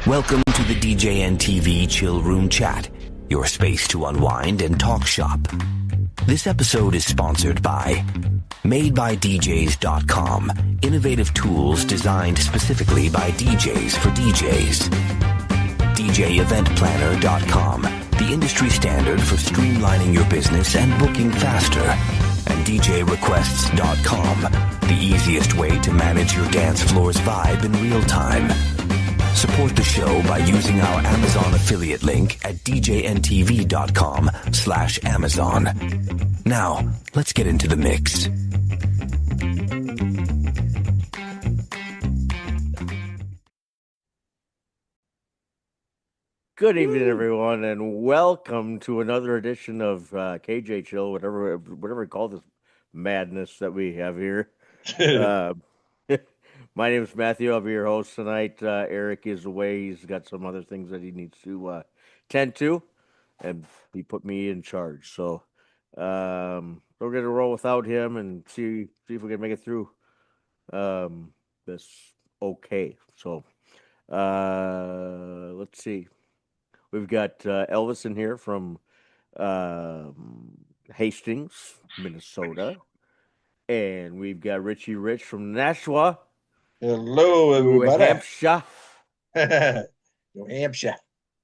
Welcome to the DJNTV Chill Room Chat, your space to unwind and talk shop. This episode is sponsored by MadeByDJs.com, innovative tools designed specifically by DJs for DJs. DJEventPlanner.com, the industry standard for streamlining your business and booking faster. And DJRequests.com, the easiest way to manage your dance floor's vibe in real time. Support the show by using our Amazon affiliate link at DJNTV.com/Amazon. Now, let's get into the mix. Good evening, everyone, and welcome to another edition of KJ Chill, whatever we call this madness that we have here. My name is Matthew. I'll be your host tonight. Eric is away. He's got some other things that he needs to tend to, and he put me in charge. So we're going to roll without him and see if we can make it through this okay. So let's see. We've got Elvis in here from Hastings, Minnesota. And we've got Richie Rich from Nashua. Hello, everybody. New Hampshire. New Hampshire.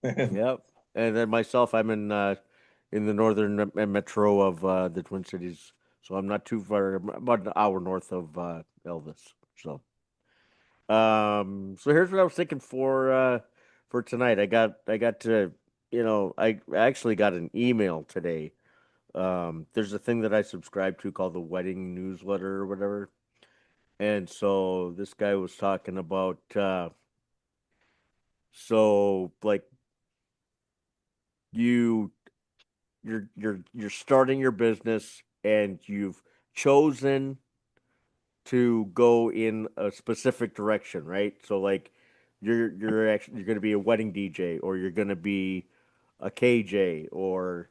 Yep. And then myself, I'm in the northern metro of the Twin Cities. So I'm not too far, about an hour north of Elvis. So here's what I was thinking for tonight. I got to, I actually got an email today. There's a thing that I subscribe to called the wedding newsletter or whatever. And so this guy was talking about, like you're starting your business and you've chosen to go in a specific direction, right? So like you're going to be a wedding DJ, or you're going to be a KJ, or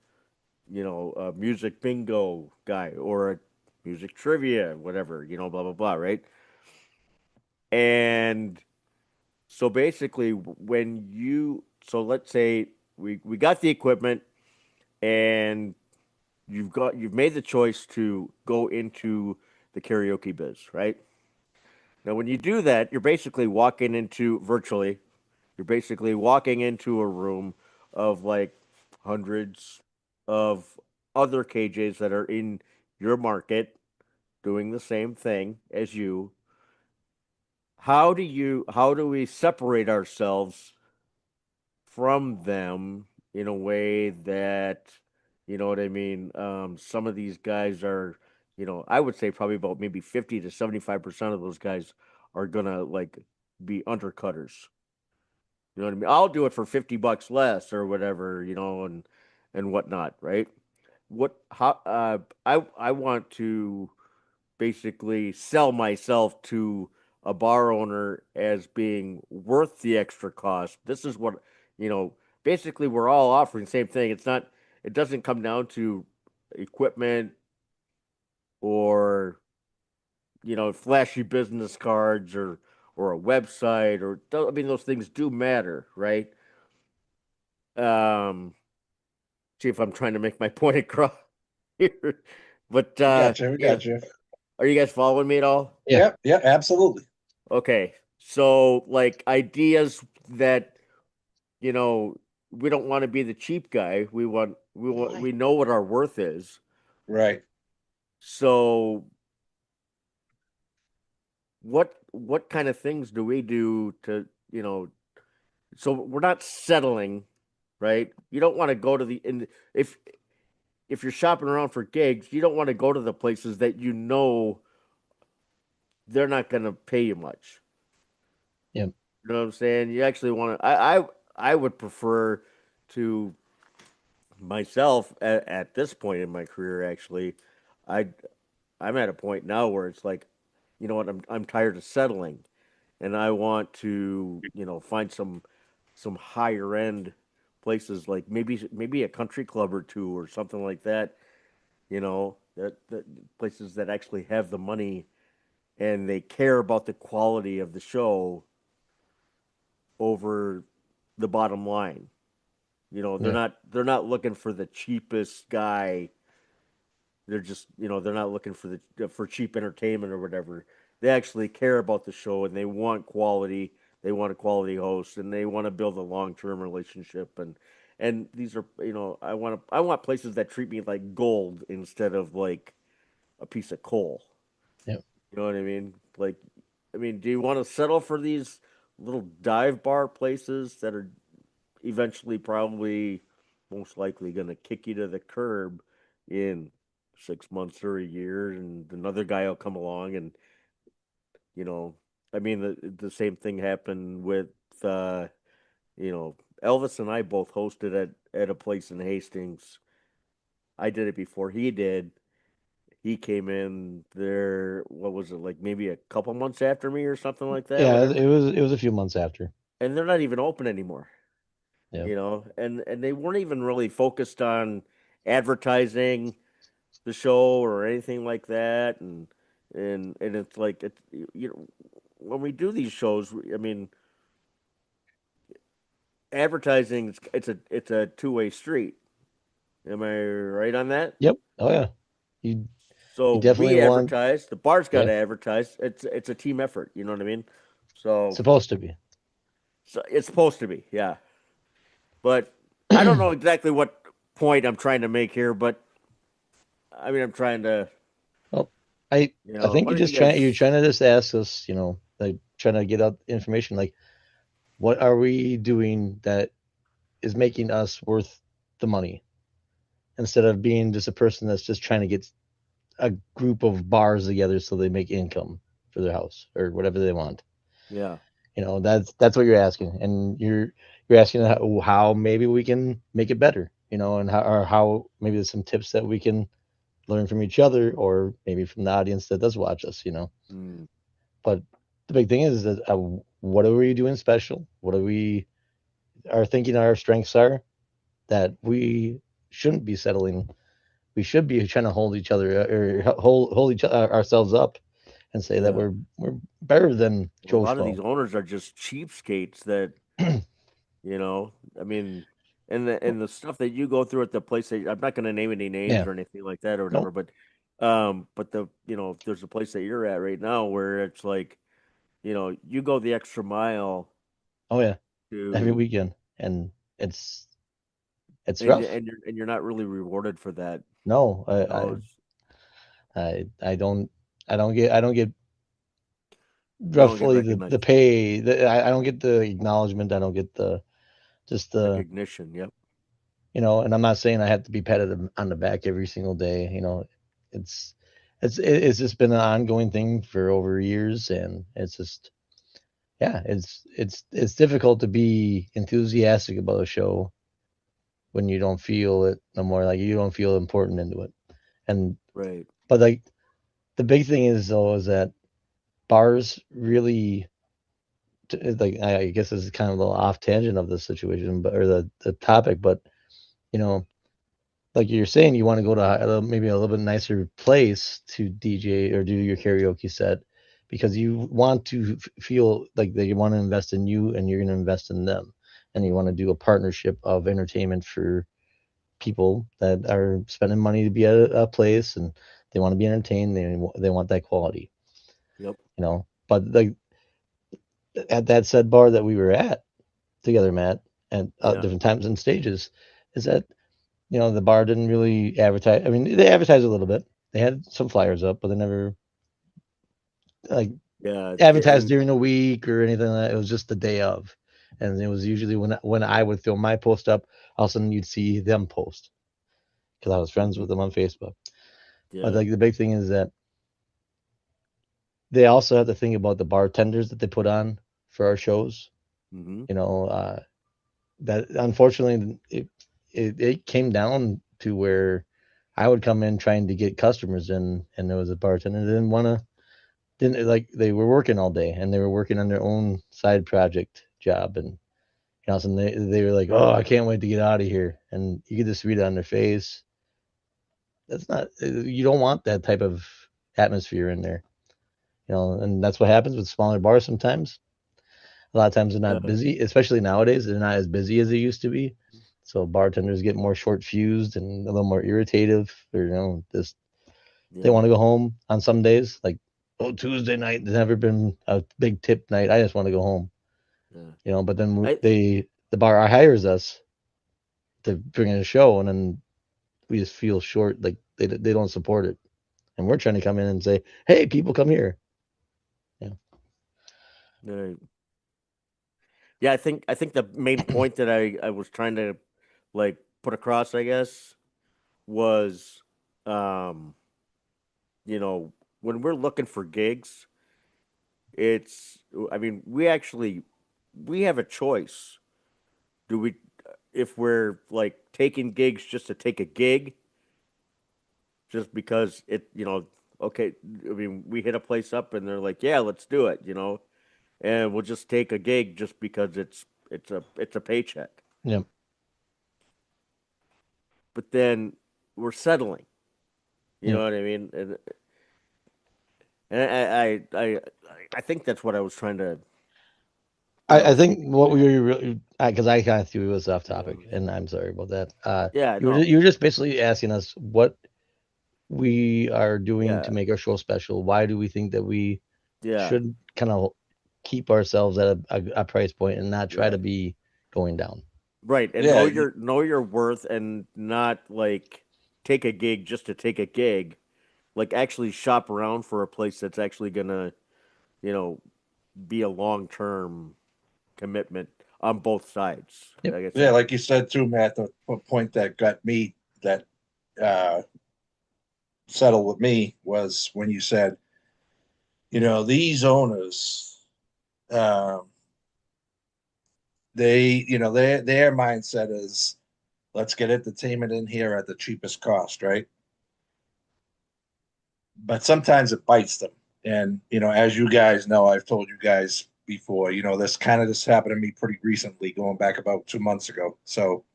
a music bingo guy, or a music trivia, whatever, blah, blah, blah, right? And so basically so let's say we got the equipment and you've made the choice to go into the karaoke biz, right? Now, when you do that, you're basically walking into a room of like hundreds of other KJs that are in your market doing the same thing as you. How do we separate ourselves from them in a way that, you know what I mean? Some of these guys are, I would say probably about maybe 50 to 75% of those guys are gonna like be undercutters. You know what I mean? I'll do it for $50 less or whatever, and whatnot, right? I want to basically sell myself to a bar owner as being worth the extra cost. This is what, basically we're all offering the same thing. It doesn't come down to equipment or, flashy business cards or a website those things do matter, right? See if I'm trying to make my point across here. But We got you. Are you guys following me at all? Yeah, absolutely. Okay. So like ideas that, we don't want to be the cheap guy. We know what our worth is. Right. So what kind of things do we do to, so we're not settling, right? You don't want to go to if you're shopping around for gigs, you don't want to go to the places that they're not going to pay you much. Yeah. You know what I'm saying? You actually want to. I would prefer to myself at this point in my career. Actually, I'm at a point now where it's like, you know what? I'm tired of settling, and I want to find some higher end places, like maybe a country club or two or something like that. That places that actually have the money and they care about the quality of the show over the bottom line. You know, Yeah. they're not looking for the cheapest guy. They're just, you know, they're not looking for the for cheap entertainment or whatever. They actually care about the show and they want quality. They want a quality host and they want to build a long-term relationship and these are, you know, I want places that treat me like gold instead of like a piece of coal. Yeah. You know what I mean? Like, I mean, do you want to settle for these little dive bar places that are eventually probably most likely going to kick you to the curb in 6 months or a year, and another guy will come along and you know, I mean the same thing happened with uh, you know, Elvis and I both hosted at a place in Hastings. I did it before he did. He came in there, what was it, like maybe a couple months after me or something like that, Yeah, whatever. it was a few months after. And they're not even open anymore, Yeah. you know, and they weren't even really focused on advertising the show or anything like that, and it's like it's you know when we do these shows, I mean, advertising it's a two-way street. Am I right on that? Yep. Oh yeah. You So you definitely we want. advertise, the bar's got Yeah. to advertise. It's a team effort. You know what I mean? So, Supposed to be. so it's supposed to be, yeah. But I don't know exactly what point I'm trying to make here, but I mean I'm trying to, Well, I you I know, think why don't you you're guys? trying to just ask us, like trying to get out information like what are we doing that is making us worth the money instead of being just a person that's just trying to get a group of bars together so they make income for their house or whatever they want. Yeah, That's what you're asking, and you're asking how maybe we can make it better, and how maybe there's some tips that we can learn from each other or maybe from the audience that does watch us. mm, But the big thing is that what are we doing special? What are we are thinking our strengths are that we shouldn't be settling. We should be trying to hold each other or hold each ourselves up and say that yeah. we're better than Well, a Joe lot of these Schmo. owners are just cheapskates that, you know, I mean, and the stuff that you go through at the place that I'm not going to name any names Yeah, or anything like that or no, whatever, but the you know, there's a place that you're at right now where it's like, you know, you go the extra mile oh yeah, every to, weekend, and it's rough. and you're not really rewarded for that. No, You know, I I don't get you don't get roughly the recognized, pay. I don't get the acknowledgement. I don't get the just the recognition. Yep. and I'm not saying I have to be patted on the back every single day. It's it's just been an ongoing thing for over years, and it's just yeah, it's difficult to be enthusiastic about a show when you don't feel it no more. Like you don't feel important into it, and Right. but like the big thing is though is that bars really like I guess this is kind of a little off tangent of the situation, but or the topic, but you know like you're saying, you want to go to maybe a little bit nicer place to DJ or do your karaoke set because you want to feel like they want to invest in you and you're going to invest in them. And you want to do a partnership of entertainment for people that are spending money to be at a place and they want to be entertained. They want that quality, Yep. But like at that said bar that we were at together, Matt, at Yeah. different times and stages, is that the bar didn't really advertise. I mean, they advertised a little bit. They had some flyers up, but they never like Yeah. advertised And during the week or anything like that. It was just the day of, and it was usually when I would throw my post up, all of a sudden you'd see them post because I was friends mhm, with them on Facebook. But yeah. like the big thing is that they also have to think about the bartenders that they put on for our shows. Hmm. You know, that unfortunately it came down to where I would come in trying to get customers in, and there was a bartender that didn't like they were working all day and they were working on their own side project job, and and they were like, "Oh, I can't wait to get out of here," and you could just read it on their face. That's not you don't want that type of atmosphere in there, and that's what happens with smaller bars sometimes. A lot of times they're not Uh, busy, especially nowadays. They're not as busy as they used to be. So bartenders get more short fused and a little more irritative. Or, just they yeah. want to go home on some days. Like, oh, Tuesday night, there's never been a big tip night. I just want to go home. Yeah. But then I the bar hires us to bring in a show, and then we just feel short, like they don't support it, and we're trying to come in and say, hey, people, come here. Yeah. uh, yeah, I think the main point that I was trying to like put across, I guess, was um, you know, when we're looking for gigs, it's I mean, we have a choice. Do we if we're like taking gigs just to take a gig, just because okay, I mean, we hit a place up and they're like, "Yeah, let's do it," and we'll just take a gig just because it's a paycheck. Yeah. But then we're settling. You Yeah. know what I mean? And I think that's what I was trying to I think what we were really, because I kind of threw us off yeah, topic, and I'm sorry about that. yeah, You no, were just basically asking us what we are doing to yeah, make our show special. Why do we think that we yeah, should kind of keep ourselves at a price point and not try to right, be going down? right, and Yeah, know your worth, and not like take a gig just to take a gig. Like actually shop around for a place that's actually gonna you know be a long term commitment on both sides. Yep. Like I yeah, said, like you said too, Matt. The point that got me that uh, settled with me was when you said, these owners, um, their mindset is let's get entertainment in here at the cheapest cost, right? But sometimes it bites them. And, as you guys know, I've told you guys before, this kind of just happened to me pretty recently, going back about 2 months ago. So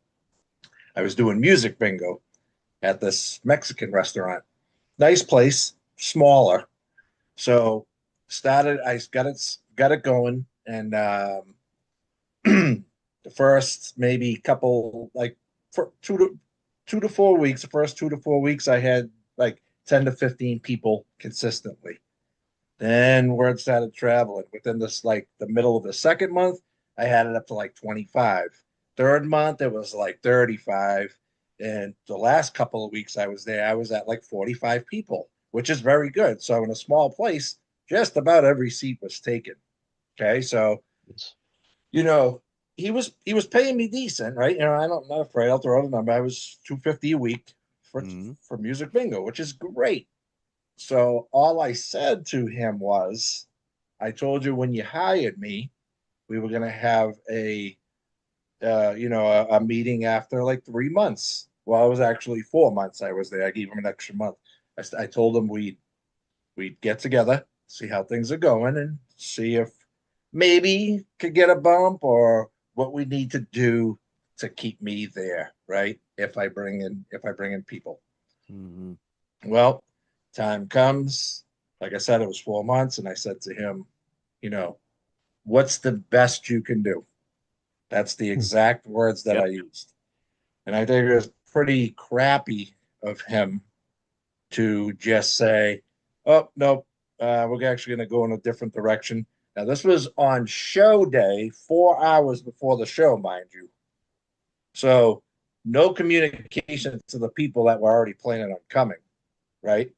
I was doing music bingo at this Mexican restaurant. Nice place, smaller. So I got it going. And the first maybe couple, like for 2 to 4 weeks, the first 2 to 4 weeks, I had like 10 to 15 people consistently. Then word started traveling. Within this, like the middle of the second month, I had it up to like 25. Third month, it was like 35. And the last couple of weeks I was there, I was at like 45 people, which is very good. So in a small place, just about every seat was taken. Okay. So, It's, you know, he was paying me decent, right? I'm not afraid. I'll throw out a number. I was 250 a week for mm-hmm. for music bingo, which is great. So all I said to him was, I told you when you hired me, we were going to have a meeting after like 3 months. Well, it was actually 4 months I was there. I gave him an extra month. I told him we'd get together, see how things are going, and see if maybe could get a bump or what we need to do to keep me there, right? If I bring in people. Mm-hmm. Well, time comes. Like I said, it was 4 months, and I said to him, you know, what's the best you can do? That's the exact words that I Yep. used. And I think it was pretty crappy of him to just say, oh, no, we're actually going to go in a different direction. Now, this was on show day, 4 hours before the show, mind you. So, no communication to the people that were already planning on coming, right?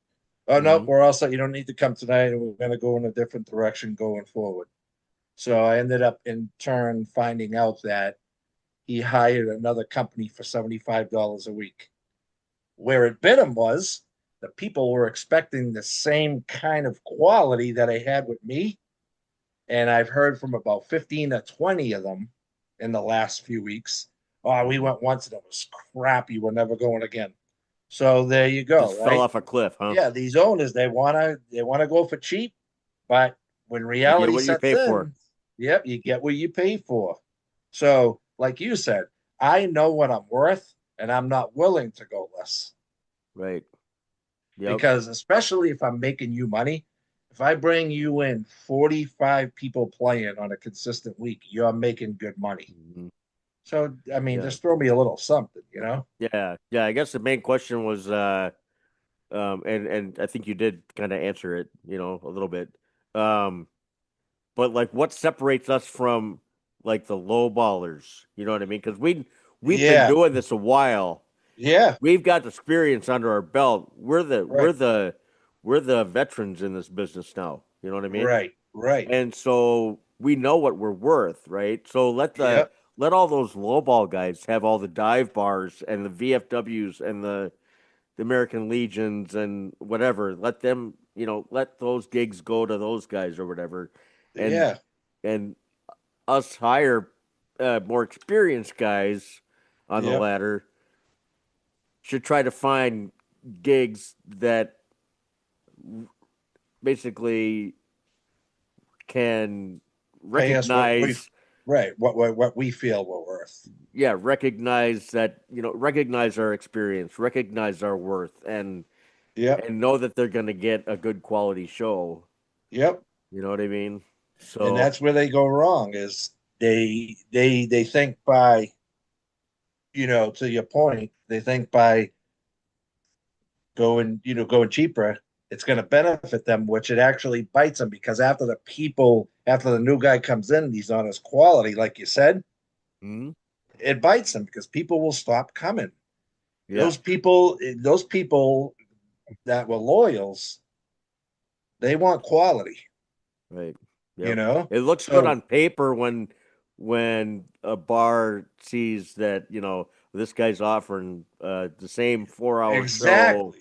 Oh, no, Mm-hmm. we're all set. You don't need to come tonight. And we're going to go in a different direction going forward. So, I ended up in turn finding out that he hired another company for $75 a week. Where it bit him was the people were expecting the same kind of quality that I had with me. And I've heard from about 15 to 20 of them in the last few weeks. Oh, we Mm-hmm. went once and it was crappy. We're never going again. So there you Just go, fell right? off a cliff, huh? Yeah, these owners they wanna go for cheap, but when You get reality what you sets pay for. in, yep, you get what you pay for. So, like you said, I know what I'm worth, and I'm not willing to go less Right. Yep. because, especially if I'm making you money, if I bring you in 45 people playing on a consistent week, you're making good money. Mhm. So, I mean, Yeah. just throw me a little something, you know? Yeah. Yeah. I guess the main question was, and I think you did kind of answer it, a little bit. Um, but like, what separates us from like the low ballers? You know what I mean? Because we've been Yeah. doing this a while. Yeah. We've got experience under our belt. We're the we're Right. the we're the veterans in this business now. You know what I mean? Right. Right. And so we know what we're worth, right? So Yep. let all those lowball guys have all the dive bars and the VFWs and the American Legions and whatever. Let them, let those gigs go to those guys or whatever, and Yeah. and us hire more experienced guys on the Yep. ladder should try to find gigs that basically can Pay us what we recognize, right, what we feel we're worth. yeah, recognize that, recognize our experience, recognize our worth, Yep. and know that they're going to get a good quality show. Yep. You know what I mean? And So, that's where they go wrong is they think by, to your point, they think by going cheaper, it's going to benefit them, which it actually bites them because after the new guy comes in, he's on his quality, like you said, mhm, it bites them because people will stop coming. yeah, Those people that were loyals, they want quality, right. you Yep. know? It looks good So on paper when a bar sees that, this guy's offering the same 4 hour show exactly.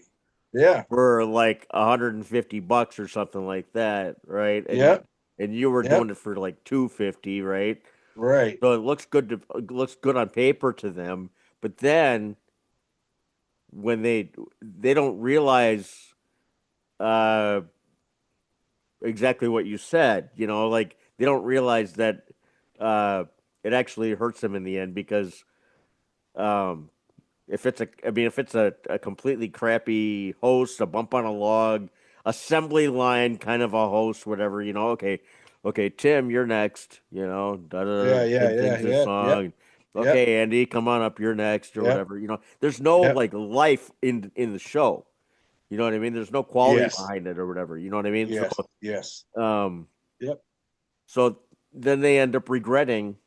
Yeah. for like $150 or something like that, right? And Yep. and you were doing Yep. it for like 250, right? Right. So it looks good on paper to them, but then when they don't realize uh exactly what you said, like they don't realize that uh it actually hurts them in the end because um if it's a completely crappy host, a bump on a log, assembly line kind of a host, whatever, okay, Tim, you're next, da da da. Yeah. Yeah. Tim Yeah. sings his Yeah. Yep. song. Yep. Okay, Andy, come on up, you're next, or Yep. whatever. There's no Yep. like life in the show. You know what I mean? There's no quality Yes. behind it or whatever. You know what I mean? Yes. Yes. Um, Yep. so then they end up regretting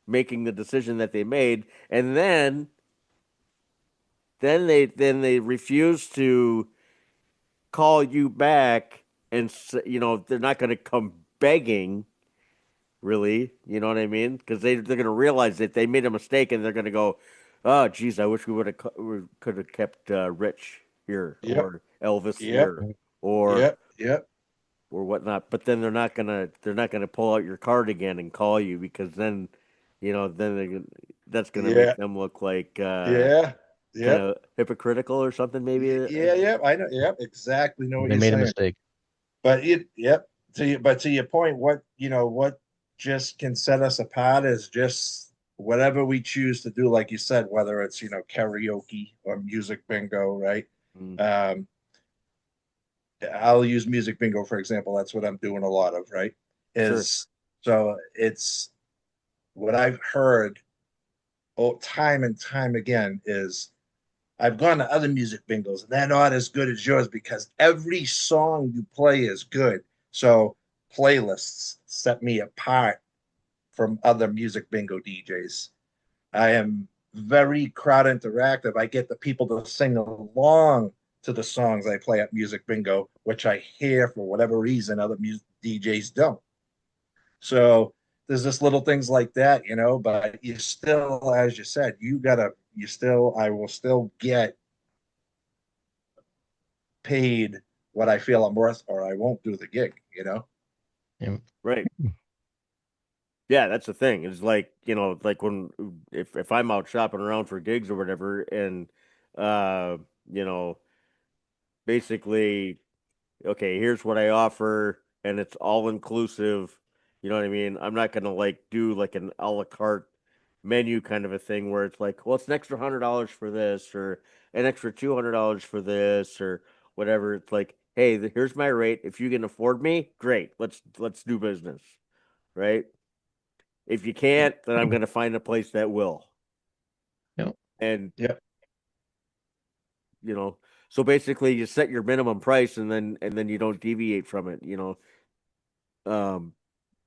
making the decision that they made, and then they refuse to call you back and they're not going to come begging really, you know what I mean, because they're going to realize that they made a mistake and they're going to go, oh geez, I wish we could have kept Rich here Yep. or Elvis Yep. here or Yep. Yep. whatnot, but then they're not gonna pull out your card again and call you because then that's gonna make Yeah. them look like Yeah. kind Yep. of hypocritical or something maybe. Yeah. Yep. I know. Yep. Exactly know what They you're made a saying. mistake. But yep. But to your point, what just can set us apart is just whatever we choose to do, like you said, whether it's karaoke or music bingo, right? Mm, Um, I'll use music bingo for example. That's what I'm doing a lot of, right? sure. Is so it's what I've heard time and time again is I've gone to other music bingos and they're not as good as yours because every song you play is good. So playlists set me apart from other music bingo DJs. I am very crowd interactive. I get the people to sing along to the songs I play at music bingo, which I hear for whatever reason other music DJs don't. So there's just little things like that. But you still, as you said, I will still get paid what I feel I'm worth, or I won't do the gig. Yeah. Right. Yeah, that's the thing. It's like when if I'm out shopping around for gigs or whatever, and uh, you know, basically, okay, here's what I offer, and it's all inclusive. You know what I mean? I'm not gonna like do like an a la carte menu kind of a thing where it's like, well, it's an extra $100 for this, or an extra $200 for this, or whatever. It's like, hey, here's my rate. If you can afford me, great. Let's do business, right? If you can't, then I'm going to find a place that will. Yep. And Yep. you know, so basically you set your minimum price and then you don't deviate from it. Um,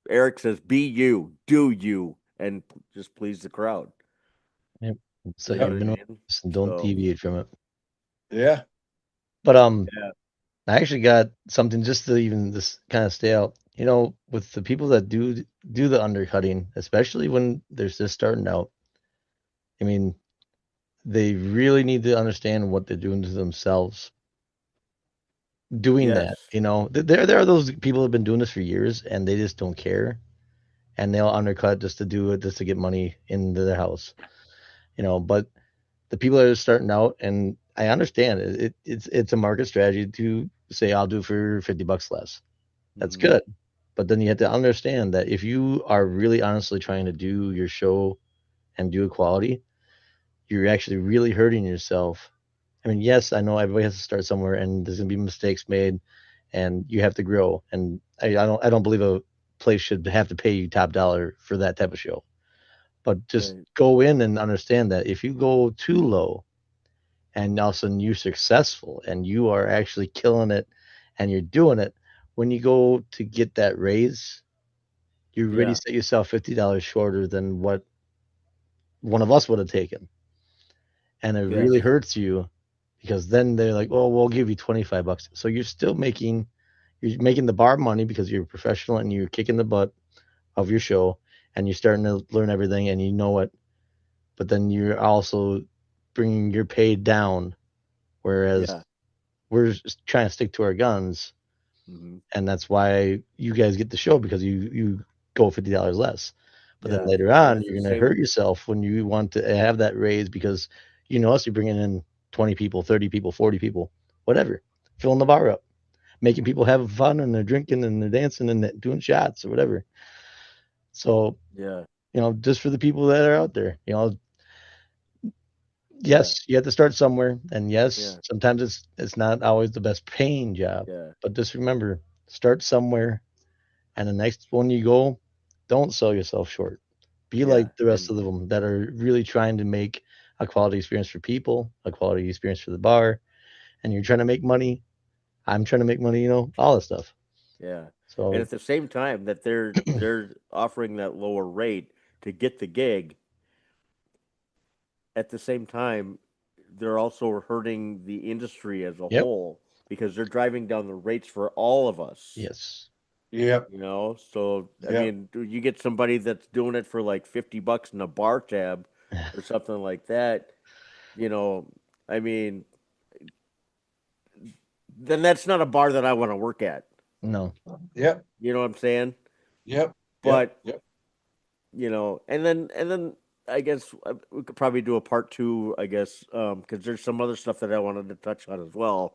Eric says, "Be you, do you, and just please the crowd." Yep. You Set know your what I minimum mean? and don't So deviate from it. Yeah. But yeah, I actually got something just to even just kind of stay out. With the people that do the undercutting, especially when they're just starting out. I mean, they really need to understand what they're doing to themselves doing that. yes, There are those people who have been doing this for years and they just don't care and they'll undercut just to do it just to get money into their house. But the people that are starting out, and I understand it's a market strategy to say I'll do for $50 less. That's mhm, good. But then you have to understand that if you are really honestly trying to do your show and do a quality, you're actually really hurting yourself. I mean, yes, I know everybody has to start somewhere and there's gonna be mistakes made and you have to grow. And I don't believe a place should have to pay you top dollar for that type of show. But just right, go in and understand that if you go too low and all of a sudden you're successful and you are actually killing it and you're doing it, when you go to get that raise, you already yeah, set yourself $50 shorter than what one of us would have taken. And it yes, really hurts you because then they're like, "Oh, we'll give you $25." So you're making the bar money because you're a professional and you're kicking the butt of your show and you're starting to learn everything and you know it. But then you're also bringing your pay down, whereas yeah, we're just trying to stick to our guns, mhm, and that's why you guys get the show because you go $50 less. But then yeah. later And on, at you're the gonna same, hurt yourself when you want to have that raise because us, you're bringing in 20 people, 30 people, 40 people, whatever, filling the bar up, making people have fun and they're drinking and they're dancing and they're doing shots or whatever. So, yeah, just for the people that are out there, yeah, yes, you have to start somewhere, and yes, yeah, sometimes it's not always the best paying job, yeah, but just remember, start somewhere, and the next one you go, don't sell yourself short. Be like yeah, the rest and of them that are really trying to make a quality experience for people, a quality experience for the bar, and you're trying to make money. I'm trying to make money, all this stuff. yeah. And So, at the same time that they're offering that lower rate to get the gig, at the same time, they're also hurting the industry as a yep, whole because they're driving down the rates for all of us. yes, Yep. So I Yep. mean, you get somebody that's doing it for like $50 in a bar tab or something like that. You know, I mean, then that's not a bar that I want to work at. no, Yep. You know what I'm saying? Yep. Yep. But Yep. and then I guess we could probably do a part two. I guess because there's some other stuff that I wanted to touch on as well.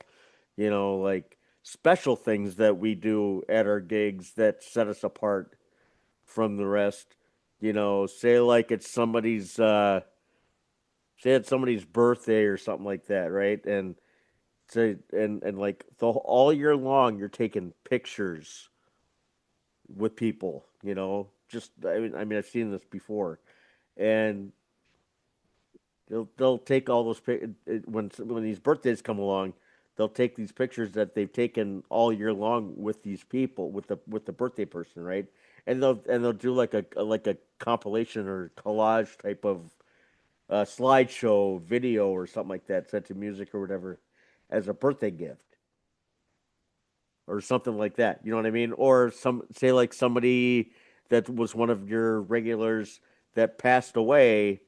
Like special things that we do at our gigs that set us apart from the rest. Say like it's somebody's birthday or something like that, right? And say and like all year long you're taking pictures with people, just I mean I've seen this before. And they'll take all those when these birthdays come along, they'll take these pictures that they've taken all year long with these people with the birthday person, right? And they'll do like a compilation or collage type of slideshow video or something like that, set to music or whatever, as a birthday gift or something like that. You know what I mean? Or say like somebody that was one of your regulars that passed away.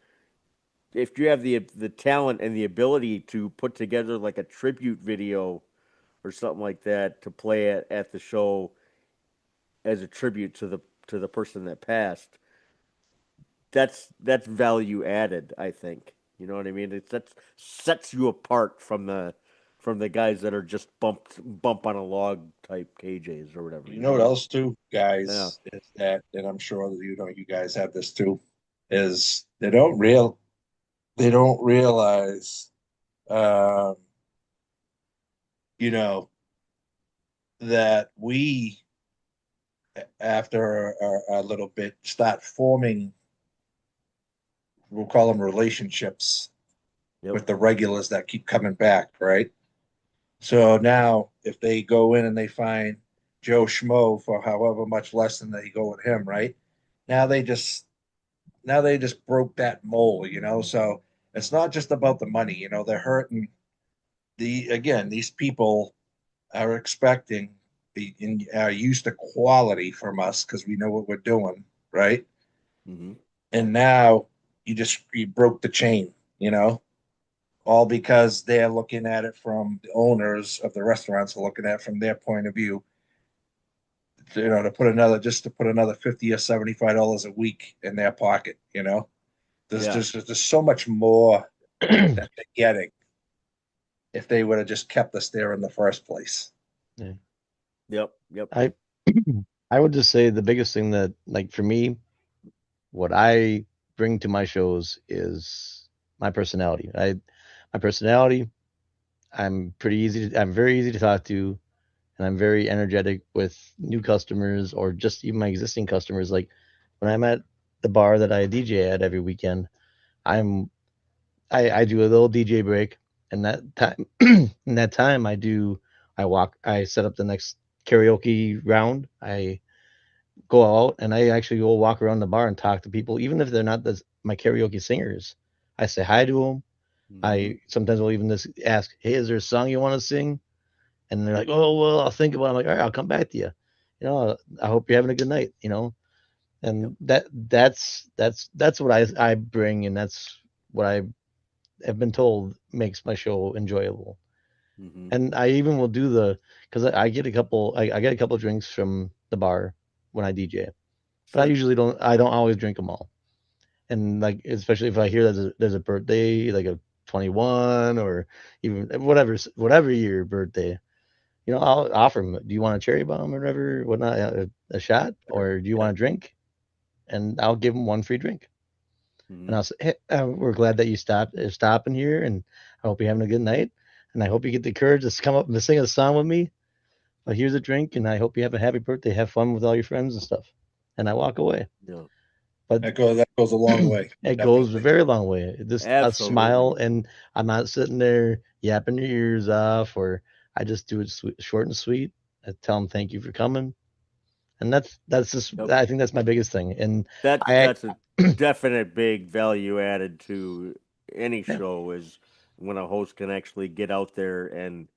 If you have the talent and the ability to put together like a tribute video or something like that to play at the show as a tribute to the person that passed, that's value added, I think. You know what I mean? That sets you apart from the guys that are just bump on a log type KJs or whatever. You know what else too, Yeah. guys, is that, and I'm sure that you guys have this too, is they don't realize, um, you know, that we, after a little bit, start forming, we'll call them relationships Yep. with the regulars that keep coming back, right? So now, if they go in and they find Joe Schmo for however much less than they go with him, right? Now they just broke that mold, So it's not just about the money, they're hurting these people are expecting are used to quality from us because we know what we're doing, right? Mm-hmm. And now you broke the chain, all because they're looking at it from the owners of the restaurants are looking at it from their point of view. To put another $50 or $75 a week in their pocket, There's Yeah. there's so much more that they're getting if they would have just kept us there in the first place. Yeah. Yep. Yep. I I would just say the biggest thing that, like, for me, what I bring to my shows is my personality. My personality. I'm very easy to talk to, and I'm very energetic with new customers or just even my existing customers. Like when I'm at the bar that I DJ at every weekend, I'm I do a little DJ break, and that time in that time I set up the next karaoke round. I go out and I actually go walk around the bar and talk to people, even if they're not my karaoke singers. I say hi to them. Mm-hmm. I sometimes will even just ask, "Hey, is there a song you want to sing?" And they're like, "Oh, well, I'll think about it." I'm like, "All right, I'll come back to you. I hope you're having a good night." Yep. And that's what I bring, and that's what I have been told makes my show enjoyable. Mm-hmm. And I even will do because I get I get a couple drinks from the bar when I DJ, but Sure. I don't always drink them all. And like, especially if I hear there's a birthday, like a 21 or even whatever year birthday, I'll offer them. Do you want a cherry bomb or whatnot, a shot, Sure. or do you Yeah. want a drink? And I'll give them one free drink. Mm-hmm. And I'll say, hey, we're glad that you stopping here, and I hope you're having a good night. And I hope you get the courage to come up and sing a song with me. But here's a drink, and I hope you have a happy birthday. Have fun with all your friends and stuff. And I walk away. Yeah. But That goes a long way. it goes a Definitely. very long way. Just a Absolutely. smile, and I'm not sitting there yapping your ears off, or I just do it short and sweet. I tell them thank you for coming, and that's just Yep. I think that's my biggest thing. And I That's a definite big value added to any yeah, show is when a host can actually get out there and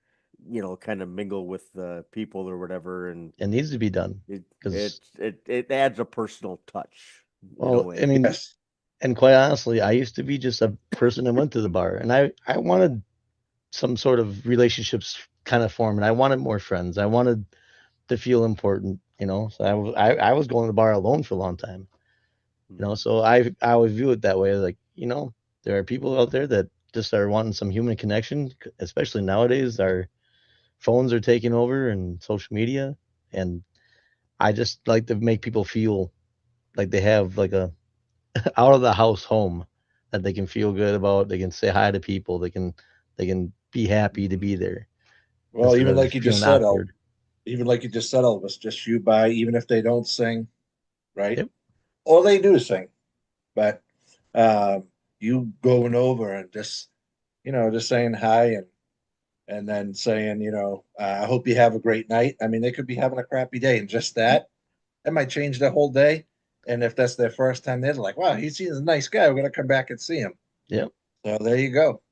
kind of mingle with the people or whatever, and it needs to be done it because, it adds a personal touch in a well, I way. mean, Yes. and quite honestly, I used to be just a person that went to the bar, and I wanted some sort of relationships kind of form, and I wanted more friends. I wanted to feel important, So I was going to the bar alone for a long time, Mhm. So I always view it that way, like, there are people out there that just are wanting some human connection, especially nowadays. Our phones are taking over and social media, and I just like to make people feel like they have like a out of the house home that they can feel good about. They can say hi to people. They can be happy to Mhm. be there Well, instead of feeling awkward. even like you just said, Elvis, just you by, even if they don't sing, right? Yep. Or they do sing, but you going over and just saying hi and then saying, I hope you have a great night. I mean, they could be having a crappy day, and just that might change their whole day. And if that's their first time, they're like, wow, he's a nice guy. We're gonna come back and see him. Yep. So there you go.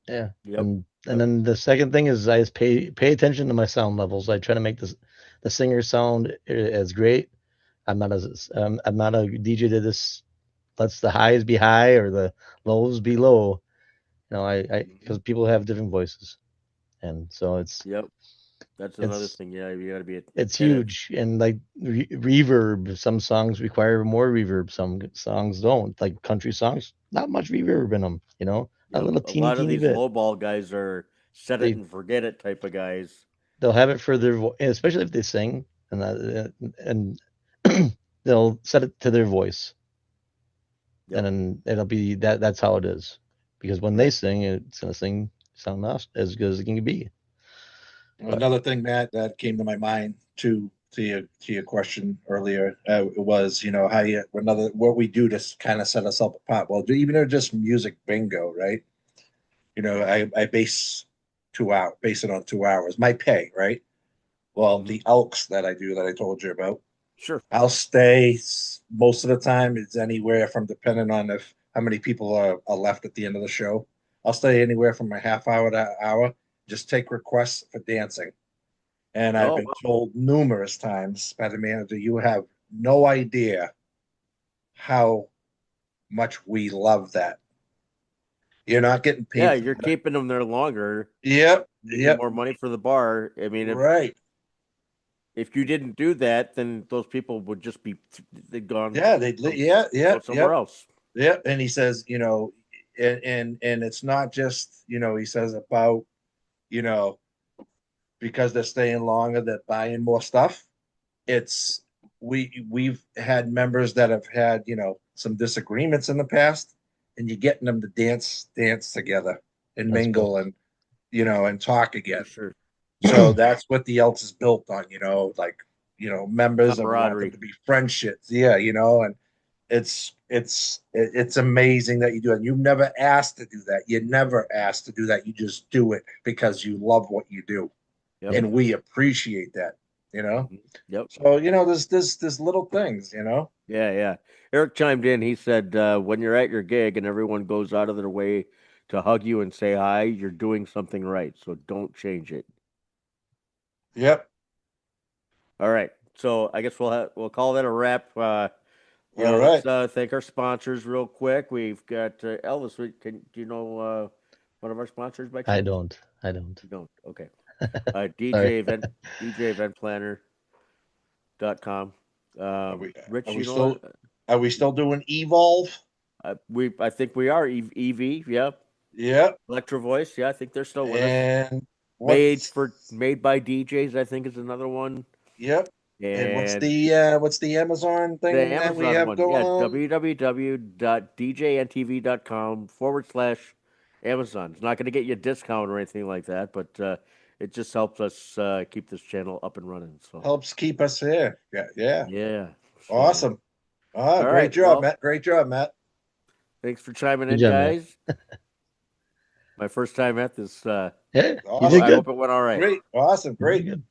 Yeah. Yep. And Yep. then the second thing is I just pay attention to my sound levels. I try to make the singer sound as great. I'm not a DJ that just lets the highs be high or the lows be low. I because Mhm. people have different voices, and so Yep. That's another it's thing. Yeah, you got to be it's attentive. huge. And like reverb, some songs require more reverb, some songs don't. Like country songs, not much reverb in them. A Yep. little A teeny lot of teeny these bit. lowball guys are set it They and forget it type of guys. they'll have it for their especially if they sing, and they'll set it to their voice, and Yep. then it'll be that's how it is. Because when they Right. sing, it's gonna sound as good as it can be. Another thing, Matt, that came to my mind to your question earlier was, how you another what we do to kind of set us up apart. Well, even though just music bingo, right? I base it on 2 hours. My pay, right? Well, the elks that I do that I told you about, Sure. I'll stay most of the time. It's anywhere from depending on if how many people are left at the end of the show. I'll stay anywhere from a half hour to an hour. Just take requests for dancing. And I've Oh, been wow. told numerous times by the manager, you have no idea how much we love that. You're not getting Yeah, paid for you're that. keeping them there longer. Yep, Making yep, more money for the bar. I mean, right. if you didn't do that, then those people would just be they'd gone Yeah, yeah, go yeah, somewhere yep, else. yep. And he says, and it's not just, he says about, you know, because they're staying longer, they're buying more stuff. It's we've had members that have had, some disagreements in the past, and you're getting them to dance together and That's mingle perfect. and and talk again. For sure. So that's what the Elks is built on, like, members, and we want them Camaraderie. to be friendships. Yeah, and it's amazing that you do it. You never asked to do that. You never asked to do that. You just do it because you love what you do. Yep. And we appreciate that. Yep. So, there's little things. Yeah, yeah. Eric chimed in. He said, when you're at your gig and everyone goes out of their way to hug you and say hi, you're doing something right. So don't change it. Yep. All right. So I guess we'll call that a wrap. All Let's right. thank our sponsors real quick. We've got Elvis. Do you know one of our sponsors by I chance? don't. I don't. You don't. Okay. Sorry. DJ Event Planner.com. Are we Rich, are we you know, still doing Evolve? I think we are EV. Yeah. Yep. Electro Voice. Yeah, I think they're still with us. And what's Made by DJs. I think is another one. yep. And And what's the Amazon the thing that we Amazon have one, going yeah, on? www.djntv.com/Amazon. It's not going to get you a discount or anything like that, but it just helps us keep this channel up and running. So, Helps keep us here. Yeah, yeah. yeah. So, Awesome. Ah, all great right. job, Well, Matt. Great job, Matt. thanks for chiming Good in, job, man. guys. My first time at this. Yeah, you did Awesome. I good. hope it went all right. Great. Awesome. You did Great. good.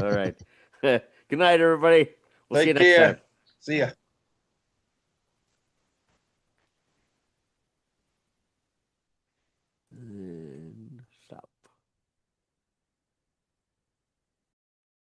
All right. Good night, everybody. We'll see you Take next time. care. See ya.